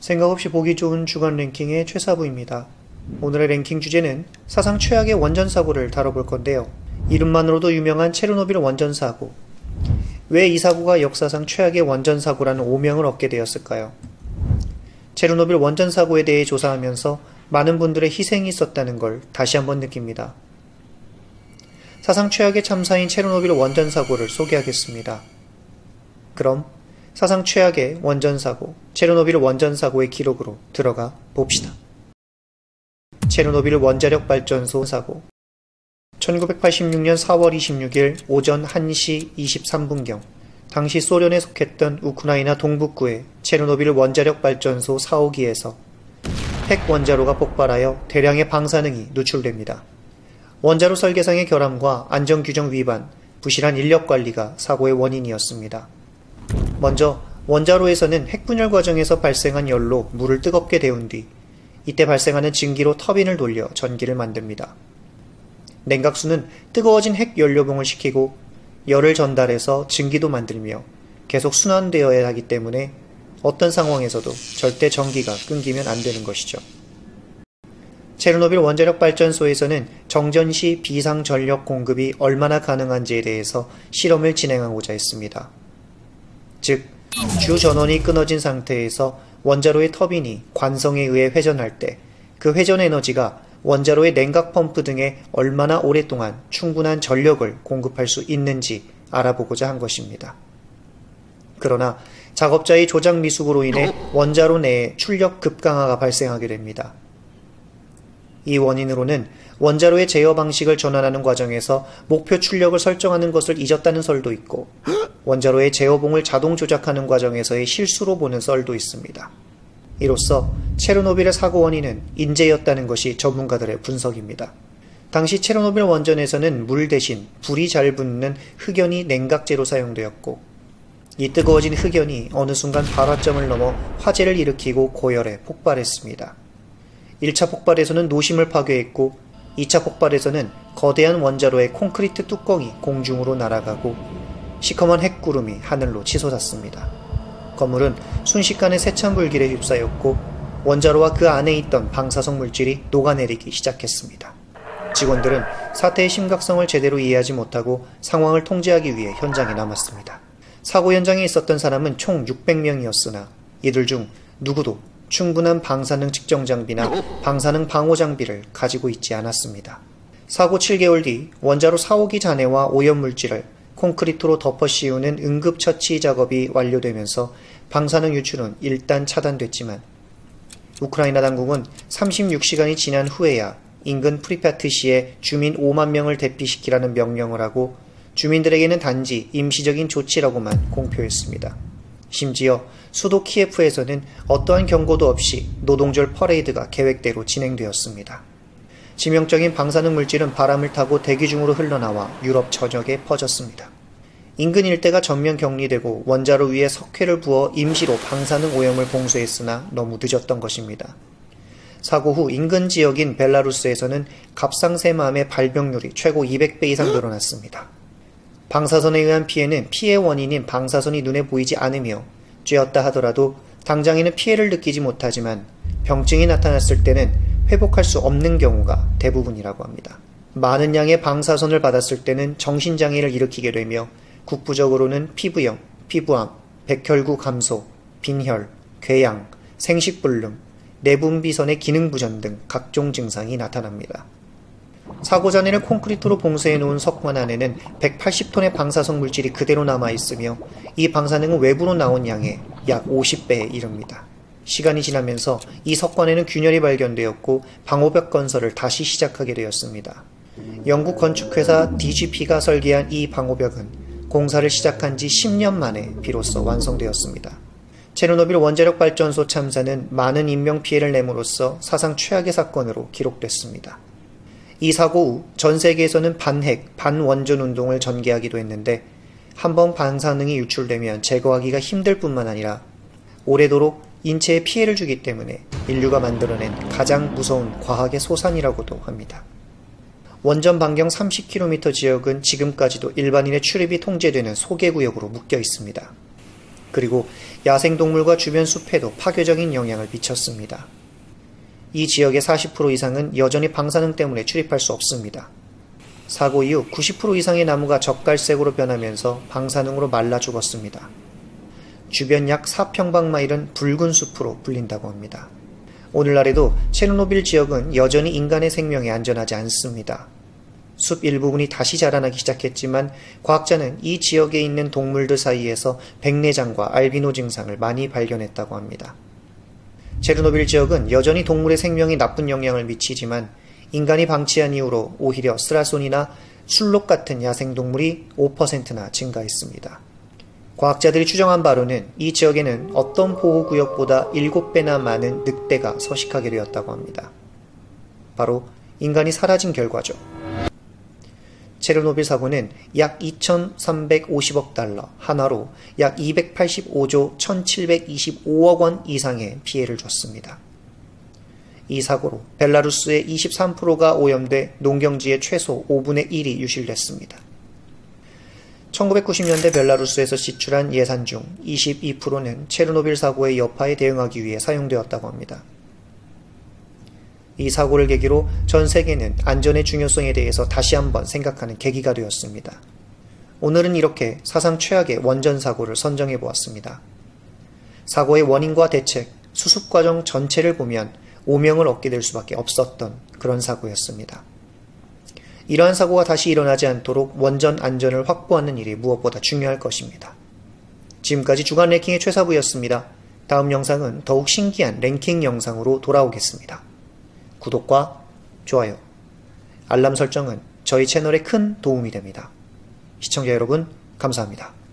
생각 없이 보기 좋은 주간 랭킹의 최사부입니다. 오늘의 랭킹 주제는 사상 최악의 원전 사고를 다뤄볼 건데요. 이름만으로도 유명한 체르노빌 원전 사고. 왜 이 사고가 역사상 최악의 원전 사고라는 오명을 얻게 되었을까요? 체르노빌 원전 사고에 대해 조사하면서 많은 분들의 희생이 있었다는 걸 다시 한번 느낍니다. 사상 최악의 참사인 체르노빌 원전 사고를 소개하겠습니다. 그럼 사상 최악의 원전 사고, 체르노빌 원전 사고의 기록으로 들어가 봅시다. 체르노빌 원자력 발전소 사고. 1986년 4월 26일 오전 1시 23분경 당시 소련에 속했던 우크라이나 동북부의 체르노빌 원자력 발전소 4호기에서 핵 원자로가 폭발하여 대량의 방사능이 누출됩니다. 원자로 설계상의 결함과 안전규정 위반, 부실한 인력관리가 사고의 원인이었습니다. 먼저 원자로에서는 핵분열 과정에서 발생한 열로 물을 뜨겁게 데운 뒤 이때 발생하는 증기로 터빈을 돌려 전기를 만듭니다. 냉각수는 뜨거워진 핵 연료봉을 식히고 열을 전달해서 증기도 만들며 계속 순환되어야 하기 때문에 어떤 상황에서도 절대 전기가 끊기면 안 되는 것이죠. 체르노빌 원자력 발전소에서는 정전 시 비상 전력 공급이 얼마나 가능한지에 대해서 실험을 진행하고자 했습니다. 즉, 주 전원이 끊어진 상태에서 원자로의 터빈이 관성에 의해 회전할 때 그 회전 에너지가 원자로의 냉각 펌프 등에 얼마나 오랫동안 충분한 전력을 공급할 수 있는지 알아보고자 한 것입니다. 그러나 작업자의 조작 미숙으로 인해 원자로 내에 출력 급강하가 발생하게 됩니다. 이 원인으로는 원자로의 제어 방식을 전환하는 과정에서 목표 출력을 설정하는 것을 잊었다는 설도 있고 원자로의 제어봉을 자동 조작하는 과정에서의 실수로 보는 썰도 있습니다. 이로써 체르노빌의 사고 원인은 인재였다는 것이 전문가들의 분석입니다. 당시 체르노빌 원전에서는 물 대신 불이 잘 붙는 흑연이 냉각제로 사용되었고 이 뜨거워진 흑연이 어느 순간 발화점을 넘어 화재를 일으키고 고열해 폭발했습니다. 1차 폭발에서는 노심을 파괴했고 2차 폭발에서는 거대한 원자로의 콘크리트 뚜껑이 공중으로 날아가고 시커먼 핵구름이 하늘로 치솟았습니다. 건물은 순식간에 세찬 불길에 휩싸였고 원자로와 그 안에 있던 방사성 물질이 녹아내리기 시작했습니다. 직원들은 사태의 심각성을 제대로 이해하지 못하고 상황을 통제하기 위해 현장에 남았습니다. 사고 현장에 있었던 사람은 총 600명이었으나 이들 중 누구도 충분한 방사능 측정 장비나 방사능 방호 장비를 가지고 있지 않았습니다. 사고 7개월 뒤 원자로 4호기 잔해와 오염물질을 콘크리트로 덮어 씌우는 응급처치 작업이 완료되면서 방사능 유출은 일단 차단됐지만 우크라이나 당국은 36시간이 지난 후에야 인근 프리파트시에 주민 5만 명을 대피시키라는 명령을 하고 주민들에게는 단지 임시적인 조치라고만 공표했습니다. 심지어 수도 키예프에서는 어떠한 경고도 없이 노동절 퍼레이드가 계획대로 진행되었습니다.致命적인 방사능 물질은 바람을 타고 대기 중으로 흘러나와 유럽 전역에 퍼졌습니다. 인근 일대가 전면 격리되고 원자로 위에 석회를 부어 임시로 방사능 오염을 봉쇄했으나 너무 늦었던 것입니다. 사고 후 인근 지역인 벨라루스에서는 갑상샘암의 발병률이 최고 200배 이상 늘어났습니다. 방사선에 의한 피해는 피해 원인인 방사선이 눈에 보이지 않으며 쬐었다 하더라도 당장에는 피해를 느끼지 못하지만 병증이 나타났을 때는 회복할 수 없는 경우가 대부분이라고 합니다. 많은 양의 방사선을 받았을 때는 정신장애를 일으키게 되며 국부적으로는 피부염, 피부암, 백혈구 감소, 빈혈, 궤양, 생식불능, 내분비선의 기능부전 등 각종 증상이 나타납니다. 사고 잔해를 콘크리트로 봉쇄해 놓은 석관 안에는 180톤의 방사성 물질이 그대로 남아있으며 이 방사능은 외부로 나온 양의 약 50배에 이릅니다. 시간이 지나면서 이 석관에는 균열이 발견되었고 방호벽 건설을 다시 시작하게 되었습니다. 영국 건축회사 DGP가 설계한 이 방호벽은 공사를 시작한 지 10년 만에 비로소 완성되었습니다. 체르노빌 원자력 발전소 참사는 많은 인명피해를 내므로써 사상 최악의 사건으로 기록됐습니다. 이 사고 후 전 세계에서는 반핵, 반원전 운동을 전개하기도 했는데 한번 방사능이 유출되면 제거하기가 힘들 뿐만 아니라 오래도록 인체에 피해를 주기 때문에 인류가 만들어낸 가장 무서운 과학의 소산이라고도 합니다. 원전 반경 30km 지역은 지금까지도 일반인의 출입이 통제되는 소개구역으로 묶여 있습니다. 그리고 야생동물과 주변 숲에도 파괴적인 영향을 미쳤습니다. 이 지역의 40% 이상은 여전히 방사능 때문에 출입할 수 없습니다. 사고 이후 90% 이상의 나무가 젓갈색으로 변하면서 방사능으로 말라 죽었습니다. 주변 약 4평방마일은 붉은 숲으로 불린다고 합니다. 오늘날에도 체르노빌 지역은 여전히 인간의 생명에 안전하지 않습니다. 숲 일부분이 다시 자라나기 시작했지만 과학자는 이 지역에 있는 동물들 사이에서 백내장과 알비노 증상을 많이 발견했다고 합니다. 체르노빌 지역은 여전히 동물의 생명에 나쁜 영향을 미치지만 인간이 방치한 이후로 오히려 스라손이나 술록 같은 야생동물이 5%나 증가했습니다. 과학자들이 추정한 바로는 이 지역에는 어떤 보호구역보다 7배나 많은 늑대가 서식하게 되었다고 합니다. 바로 인간이 사라진 결과죠. 체르노빌 사고는 약 2,350억 달러, 한화로 약 285조 1,725억 원 이상의 피해를 줬습니다. 이 사고로 벨라루스의 23%가 오염돼 농경지의 최소 5분의 1이 유실됐습니다. 1990년대 벨라루스에서 지출한 예산 중 22%는 체르노빌 사고의 여파에 대응하기 위해 사용되었다고 합니다. 이 사고를 계기로 전 세계는 안전의 중요성에 대해서 다시 한번 생각하는 계기가 되었습니다. 오늘은 이렇게 사상 최악의 원전 사고를 선정해 보았습니다. 사고의 원인과 대책, 수습 과정 전체를 보면 오명을 얻게 될 수밖에 없었던 그런 사고였습니다. 이러한 사고가 다시 일어나지 않도록 원전 안전을 확보하는 일이 무엇보다 중요할 것입니다. 지금까지 주간 랭킹의 최사부였습니다. 다음 영상은 더욱 신기한 랭킹 영상으로 돌아오겠습니다. 구독과 좋아요, 알람 설정은 저희 채널에 큰 도움이 됩니다. 시청자 여러분, 감사합니다.